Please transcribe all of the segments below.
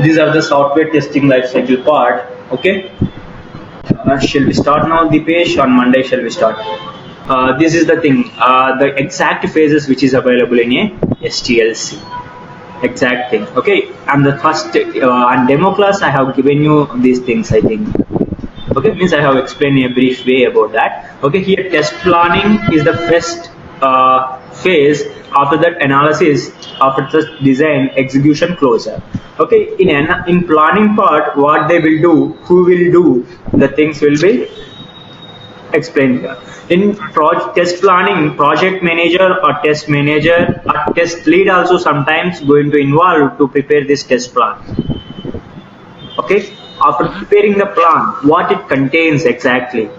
these are the software testing lifecycle part. Okay, shall we start now, Dipesh? On Monday, shall we start? This is the thing, the exact phases which is available in a STLC. Exact thing. Okay, and the first on demo class I have given you these things, I think. Okay, means I have explained in a brief way about that. Okay, here test planning is the first phase. After that, analysis, after the design, execution, closure. Okay, in planning part, what they will do, who will do, the things will be explained here. In test planning, project manager or test manager or test lead also sometimes going to involve to prepare this test plan. Okay, after preparing the plan, what it contains exactly.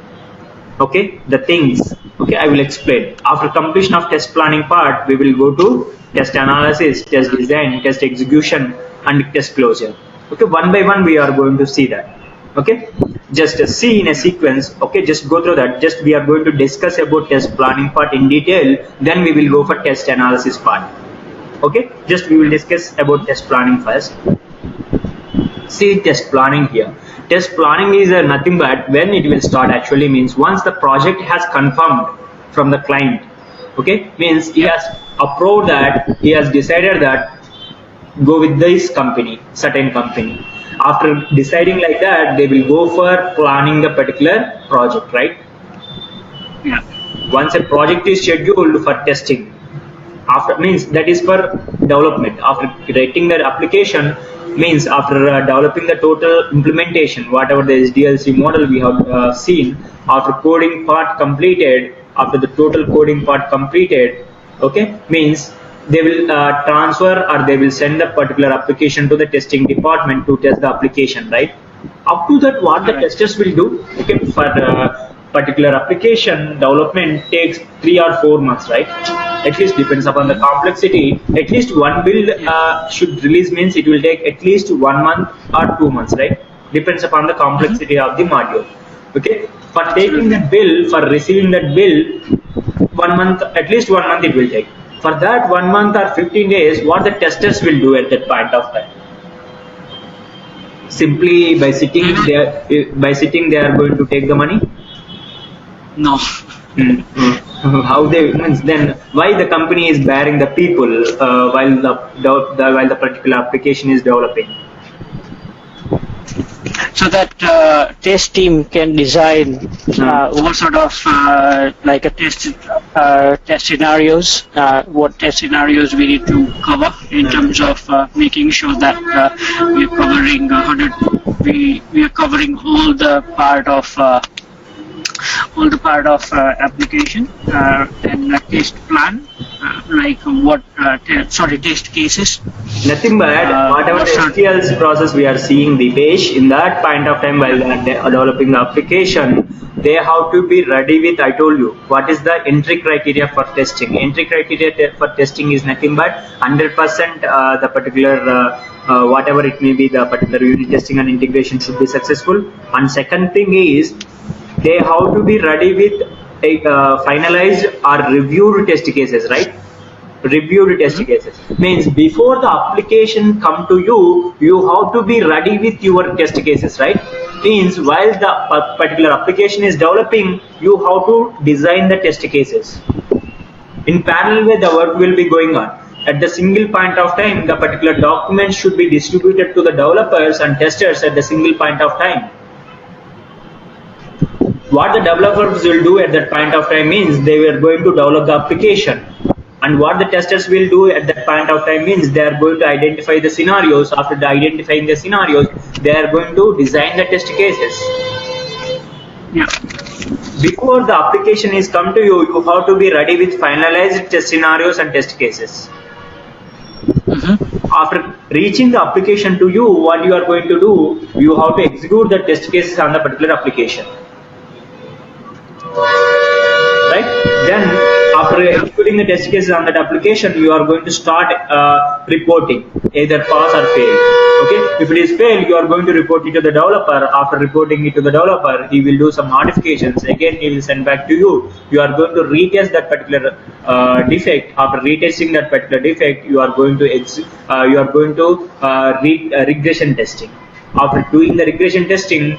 Okay, the things. Okay, I will explain. After completion of test planning part, we will go to test analysis, test design, test execution, and test closure. Okay, one by one we are going to see that. Okay, just see in a sequence. Okay, just go through that. Just we are going to discuss about test planning part in detail, then we will go for test analysis part. Okay, just we will discuss about test planning first. See test planning here. Test planning is nothing but when it will start, actually means once the project has confirmed from the client. Okay, means he has approved that, he has decided that go with this company, certain company. After deciding like that, they will go for planning the particular project, right? Yeah. Once a project is scheduled for testing, after means that is for development. After writing that application, means after developing the total implementation, whatever the STLC model we have seen, after coding part completed, after the total coding part completed, okay, means they will transfer or they will send a particular application to the testing department to test the application, right? Up to that, what the testers will do, okay, for particular application development takes 3 or 4 months, right? At least depends upon the complexity. At least one build should release, means it will take at least 1 month or 2 months, right? Depends upon the complexity of the module. Okay, for taking that bill, for receiving that bill, 1 month, at least 1 month it will take. For that 1 month or 15 days, what the testers will do at that point of time? Simply by sitting there, they are going to take the money. No. How they means, then why the company is bearing the people while the particular application is developing? So that test team can design what sort of like a test scenarios, what test scenarios we need to cover in terms of making sure that we are covering we are covering all the part of application and test plan, like what test cases. Nothing but whatever the STLC process we are seeing, the page in that point of time while they are developing the application, they have to be ready with, I told you, what is the entry criteria for testing. Entry criteria for testing is nothing but 100% the particular whatever it may be, the particular unit testing and integration should be successful. And second thing is, they have to be ready with a finalized or reviewed test cases, right? Reviewed test cases means before the application come to you, you have to be ready with your test cases, right? Means while the particular application is developing, you have to design the test cases. In parallel way, the work will be going on. At the single point of time, the particular documents should be distributed to the developers and testers at the single point of time. What the developers will do at that point of time means they were going to develop the application, and what the testers will do at that point of time means they are going to identify the scenarios. After identifying the scenarios, they are going to design the test cases. Yeah. Before the application is come to you, you have to be ready with finalized test scenarios and test cases. After reaching the application to you, what you are going to do, you have to execute the test cases on the particular application. Right? Then after executing the test cases on that application, you are going to start reporting either pass or fail. Okay, if it is failed, you are going to report it to the developer. After reporting it to the developer, he will do some modifications. Again, he will send back to you. You are going to retest that particular defect. After retesting that particular defect, you are going to regression testing. After doing the regression testing,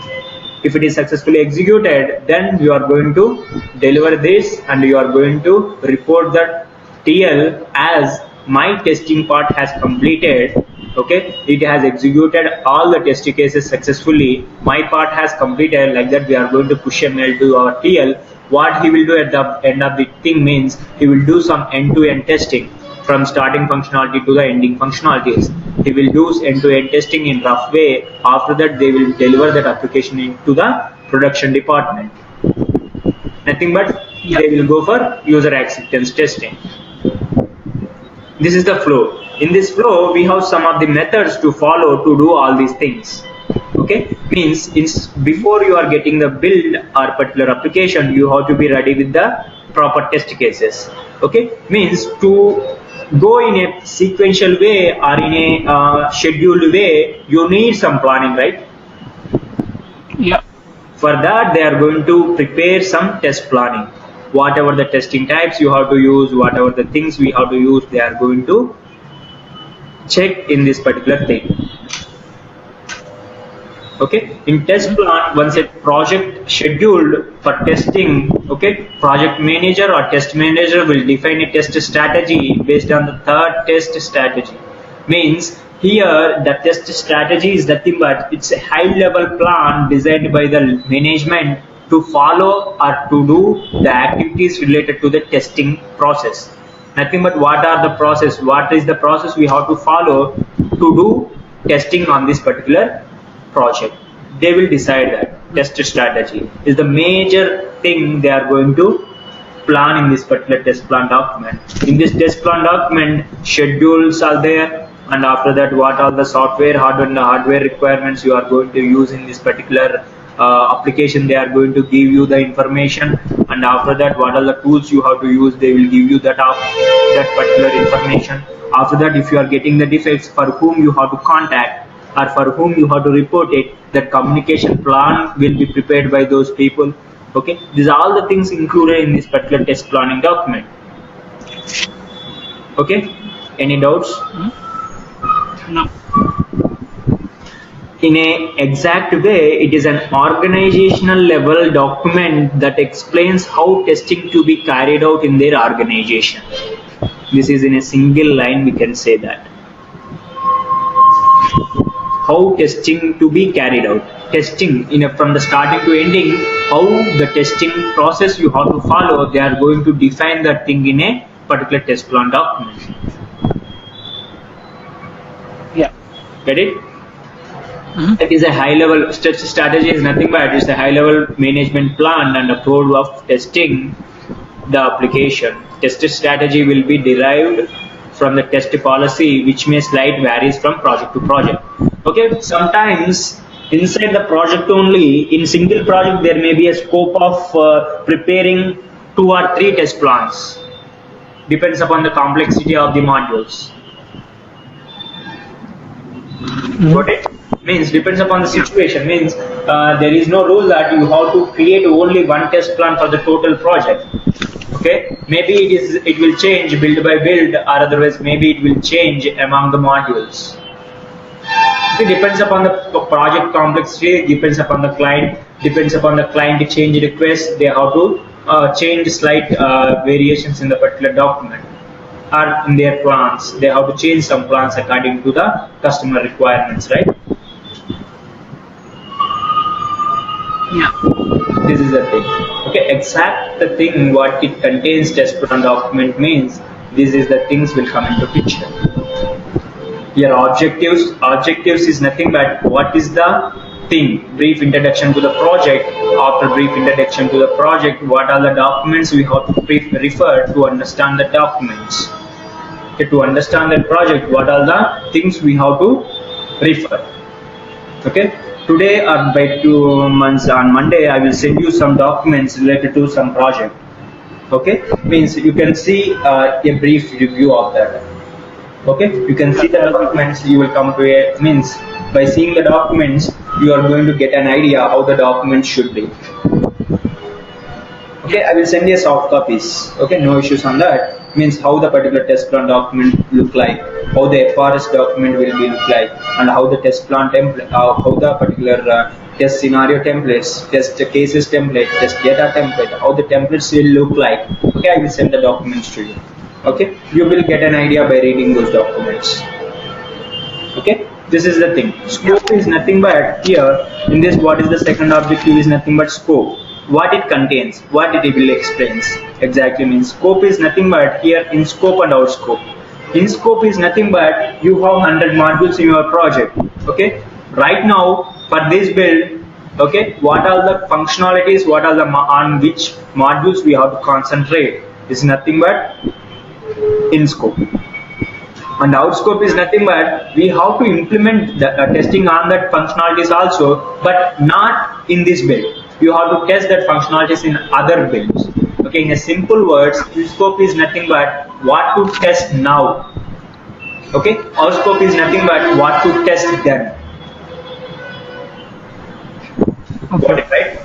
if it is successfully executed, then you are going to deliver this and you are going to report that TL as my testing part has completed. Okay, it has executed all the test cases successfully. My part has completed. Like that, we are going to push a mail to our TL. What he will do at the end of the thing means he will do some end-to-end testing from starting functionality to the ending functionalities. He will do end-to-end testing in rough way. After that, they will deliver that application into the production department. Nothing but they will go for user acceptance testing. This is the flow. In this flow, we have some of the methods to follow to do all these things. Okay, means before you are getting the build or particular application, you have to be ready with the proper test cases. Okay, means to go in a sequential way or in a scheduled way, you need some planning, right? Yeah. For that, they are going to prepare some test planning. Whatever the testing types you have to use, whatever the things we have to use, they are going to check in this particular thing. Okay, in test plan, once a project scheduled for testing, okay, project manager or test manager will define a test strategy based on the third test strategy. Means here the test strategy is nothing but it's a high level plan designed by the management to follow or to do the activities related to the testing process. Nothing but what are the process, what is the process we have to follow to do testing on this particular project. They will decide that test strategy is the major thing they are going to plan in this particular test plan document. In this test plan document, schedules are there, and after that, what are the software, hardware requirements you are going to use in this particular application. They are going to give you the information, and after that, what are the tools you have to use. They will give you that particular information. After that, if you are getting the defects, for whom you have to contact or for whom you have to report it, that communication plan will be prepared by those people. Okay, these are all the things included in this particular test planning document. Okay, any doubts? No. In a exact way, it is an organizational level document that explains how testing to be carried out in their organization. This is in a single line we can say that. How testing to be carried out. Testing from the starting to ending, how the testing process you have to follow, they are going to define that thing in a particular test plan document. Yeah. Get it? It is a high level strategy is nothing but it's a high level management plan and a code of testing the application. Test strategy will be derived from the test policy, which may slight varies from project to project. Okay, sometimes inside the project only, in single project there may be a scope of preparing 2 or 3 test plans. Depends upon the complexity of the modules. Got it? Means depends upon the situation. Means there is no rule that you have to create only one test plan for the total project. Okay, maybe it will change build by build, or otherwise maybe it will change among the modules. It depends upon the project complexity, depends upon the client, depends upon the client change request. They have to change slight variations in the particular document or in their plans. They have to change some plans according to the customer requirements, right? Yeah. This is the thing. Okay, exact the thing what it contains test plan document means this is the things will come into picture. Your objectives is nothing but what is the thing, brief introduction to the project. After brief introduction to the project, what are the documents we have to refer to understand the documents. Okay, to understand the project, what are the things we have to refer. Okay, today or by 2 months on Monday, I will send you some documents related to some project. Okay, means you can see a brief review of that. Okay, you can see the documents, you will come to a means by seeing the documents you are going to get an idea how the documents should be. Okay, I will send you soft copies. Okay, no issues on that. Means how the particular test plan document look like, how the FRS document will be look like, and how the test plan template, how the particular test scenario templates, test cases template, test data template, how the templates will look like. Okay, I will send the documents to you. Okay, you will get an idea by reading those documents. Okay, this is the thing. Scope is nothing but here in this. What is the second objective is nothing but scope. What it contains, what it will explains exactly means scope is nothing but here in scope and out scope. In scope is nothing but you have 100 modules in your project. Okay, right now for this build, okay, what are the functionalities, what are the on which modules we have to concentrate is nothing but in scope. And out scope is nothing but we have to implement the testing on that functionalities also, but not in this build. You have to test that functionalities in other builds. Okay, in a simple words, in scope is nothing but what to test now. Okay, out scope is nothing but what to test then. Okay. Got it, right?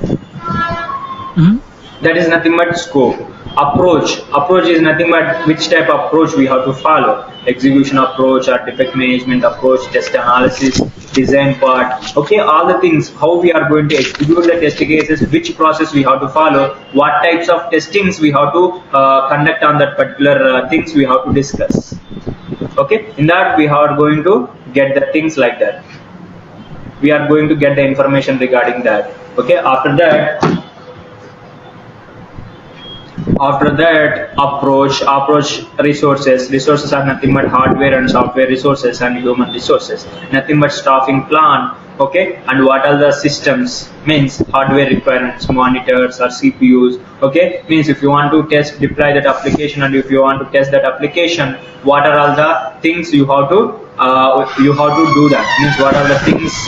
Mm-hmm. That is nothing but scope. Approach is nothing but which type of approach we have to follow. Execution approach or defect management approach, test analysis, design part. Okay, all the things, how we are going to execute the test cases, which process we have to follow, what types of testings we have to conduct on that particular things we have to discuss. Okay, in that we are going to get the things like that. We are going to get the information regarding that. Okay, after that approach resources are nothing but hardware and software resources and human resources, nothing but staffing plan. Okay, and what are the systems means hardware requirements, monitors or CPUs. Okay, means if you want to deploy that application, and if you want to test that application, what are all the things you have to do that means what are the things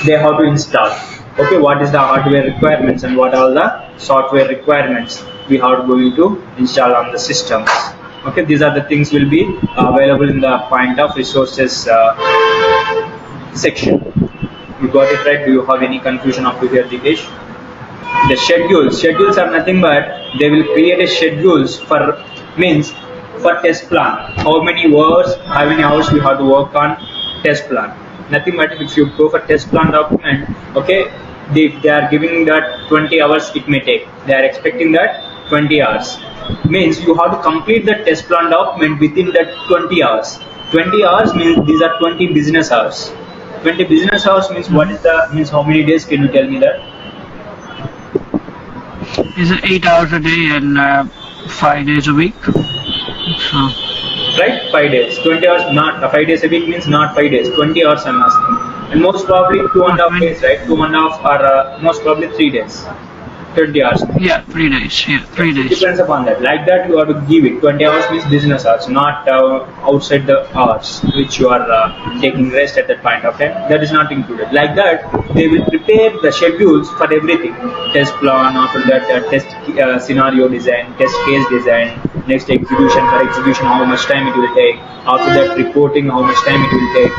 they have to install. Okay, what is the hardware requirements and what are the software requirements we are going to install on the systems. Okay, these are the things will be available in the point of resources section. You got it right? Do you have any confusion up to here, Dipesh? The schedules are nothing but they will create a schedules for means for test plan. How many hours we have to work on test plan. Nothing but if you go for test plan document, okay, they are giving that 20 hours it may take. They are expecting that 20 hours. Means you have to complete the test plan document within that 20 hours. 20 hours means these are 20 business hours. 20 business hours means what is the means how many days? Can you tell me that? Is it 8 hours a day and 5 days a week? So. Right, 5 days. 20 hours, not 5 days a week means not 5 days. 20 hours I'm asking. And most probably 2.5 days, right? 2.5 or most probably 3 days. 20 hours. Yeah, 3 days. Yeah, 3 days. Depends upon that. Like that, you have to give it. 20 hours means business hours, not outside the hours which you are taking rest at that point of time. That is not included. Like that, they will prepare the schedules for everything. Test plan, after that, test scenario design, test case design, next execution. For execution, how much time it will take. After that, reporting, how much time it will take.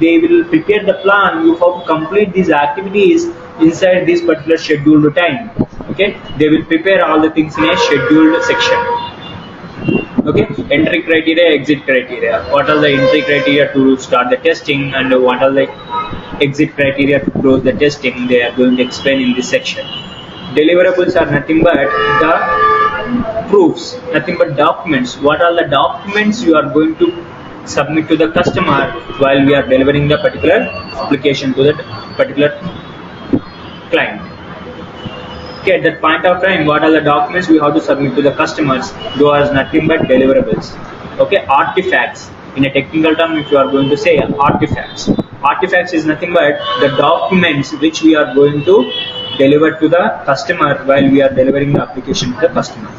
They will prepare the plan. You have to complete these activities inside this particular scheduled time. Okay, they will prepare all the things in a scheduled section. Okay, entry criteria, exit criteria. What are the entry criteria to start the testing and what are the exit criteria to close the testing? They are going to explain in this section. Deliverables are nothing but the proofs, nothing but documents. What are the documents you are going to submit to the customer while we are delivering the particular application to that particular client. Okay, at that point of time, what are the documents we have to submit to the customers? Those are nothing but deliverables. Okay, artifacts. In a technical term, if you are going to say artifacts, artifacts is nothing but the documents which we are going to deliver to the customer while we are delivering the application to the customer.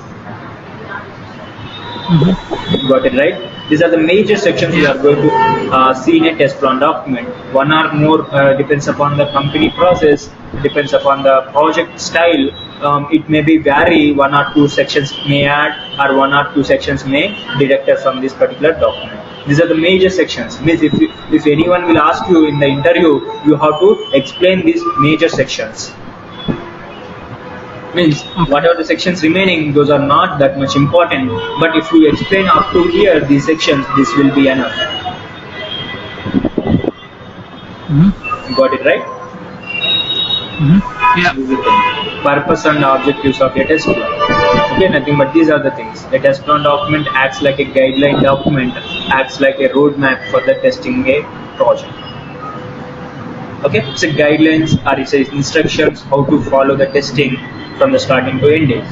Got it right? These are the major sections we are going to see in a test plan document. One or more depends upon the company process, depends upon the project style. It may be vary, one or two sections may add or one or two sections may deduct from this particular document. These are the major sections. Means if anyone will ask you in the interview, you have to explain these major sections. Means whatever the sections remaining, those are not that much important, but if you explain up to here these sections, this will be enough. Got it right? Yeah. Purpose and objectives of a test plan. Okay, nothing but these are the things. A test plan document acts like a guideline document, acts like a roadmap for the testing a project. Okay, it's a guidelines or it's a instructions how to follow the testing from the starting to ending.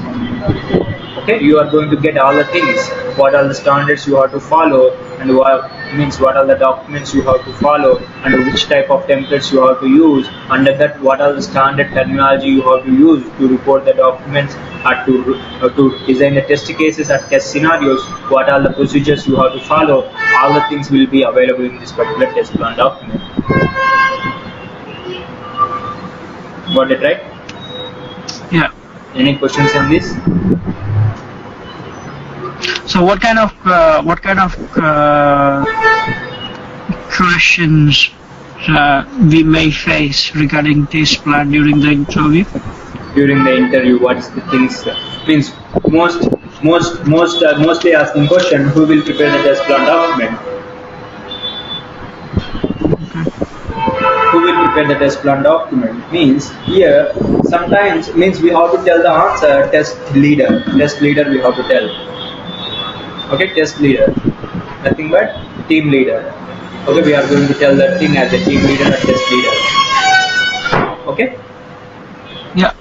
Okay, you are going to get all the things, what are the standards you have to follow, and what are the documents you have to follow, and which type of templates you have to use. Under that, what are the standard terminology you have to use to report the documents or to design the test cases or test scenarios. What are the procedures you have to follow? All the things will be available in this particular test plan document. Got it right? Yeah. Any questions on this? So what kind of questions we may face regarding this plan during the interview? During the interview, what's the things? Means mostly asking question: who will prepare the test plan document? Who will prepare the test plan document? Means here sometimes means we have to tell the answer. Test leader we have to tell. Okay, test leader, nothing but team leader. Okay, we are going to tell that thing as a team leader or test leader. Okay. Yeah.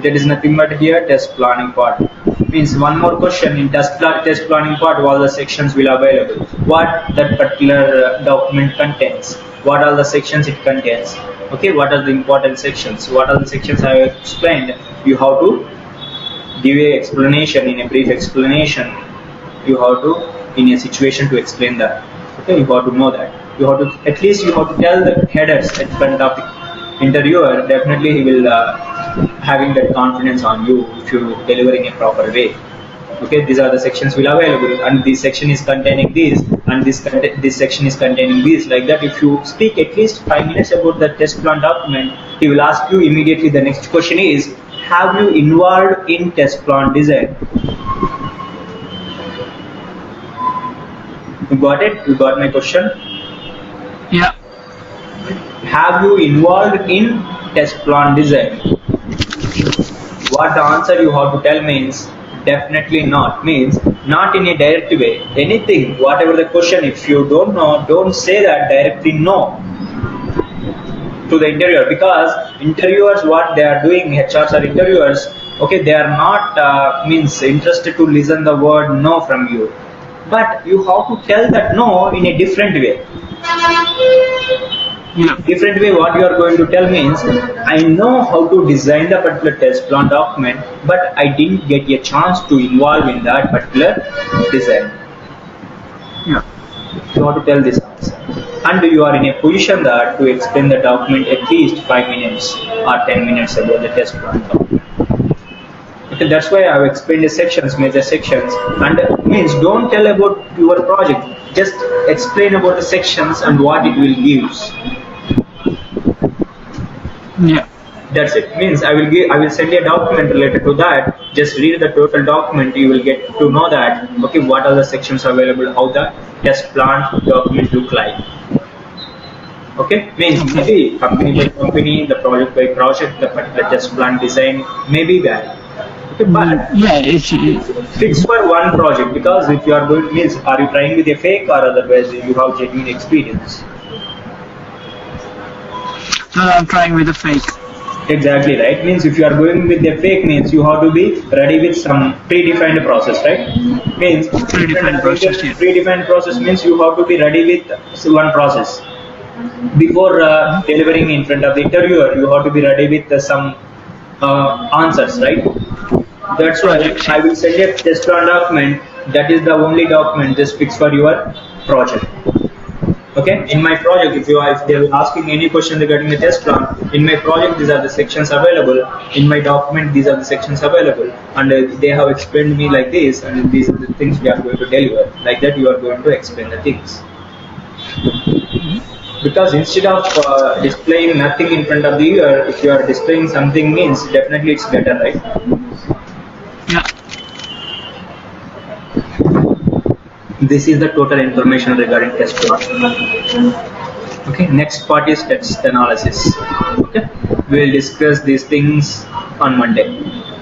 That is nothing but here test planning part. Means one more question in test planning part, all the sections will available. What that particular document contains. What are the sections it contains? Okay, what are the important sections? What are the sections I have explained? You have to give a explanation in a brief explanation. You have to in a situation to explain that. Okay, you have to know that. You have to at least you have to tell the headers at front of the interviewer. Definitely he will having that confidence on you if you deliver in a proper way. Okay, these are the sections will available, and this section is containing this, and this section is containing this. Like that, if you speak at least 5 minutes about the test plan document, he will ask you immediately. The next question is: have you involved in test plan design? You got it? You got my question? Yeah. Have you involved in test plan design? What the answer you have to tell means definitely not. Means not in a direct way. Anything, whatever the question, if you don't know, don't say that directly no to the interviewer, because interviewers what they are doing, HRs or interviewers, okay, they are not means interested to listen the word no from you. But you have to tell that no in a different way. Yeah. Different way, what you are going to tell means, I know how to design the particular test plan document, but I didn't get a chance to involve in that particular design. Yeah. You have to tell this answer. And you are in a position that to explain the document at least 5 minutes or 10 minutes about the test plan document. Okay, that's why I have explained the sections, major sections, and means don't tell about your project. Just explain about the sections and what it will give. Yeah. That's it. Means I will send you a document related to that. Just read the total document. You will get to know that okay, what are the sections available, how the test plan document look like. Okay, means maybe company by company, the project by project, the particular test plan design may be vary. Okay, but yeah, it's fixed for one project, because if you are going means are you trying with a fake or otherwise you have genuine experience? No, I'm trying with a fake. Exactly right. Means if you are going with a fake means you have to be ready with some predefined process, right? Means Predefined process, yeah. Predefined process means you have to be ready with one process. Before delivering in front of the interviewer, you have to be ready with some answers, right? That's why I will send a test plan document That is the only document just fixed for your project. Okay, in my project, if they are asking any question regarding the test plan, in my project these are the sections available, in my document these are the sections available, and they have explained me like this, and these are the things we are going to deliver. Like that, you are going to explain the things. Because instead of displaying nothing in front of the viewer, if you are displaying something, means definitely it's better, right? Yeah. This is the total information regarding test plot. Okay, next part is test analysis. Okay, we will discuss these things on Monday.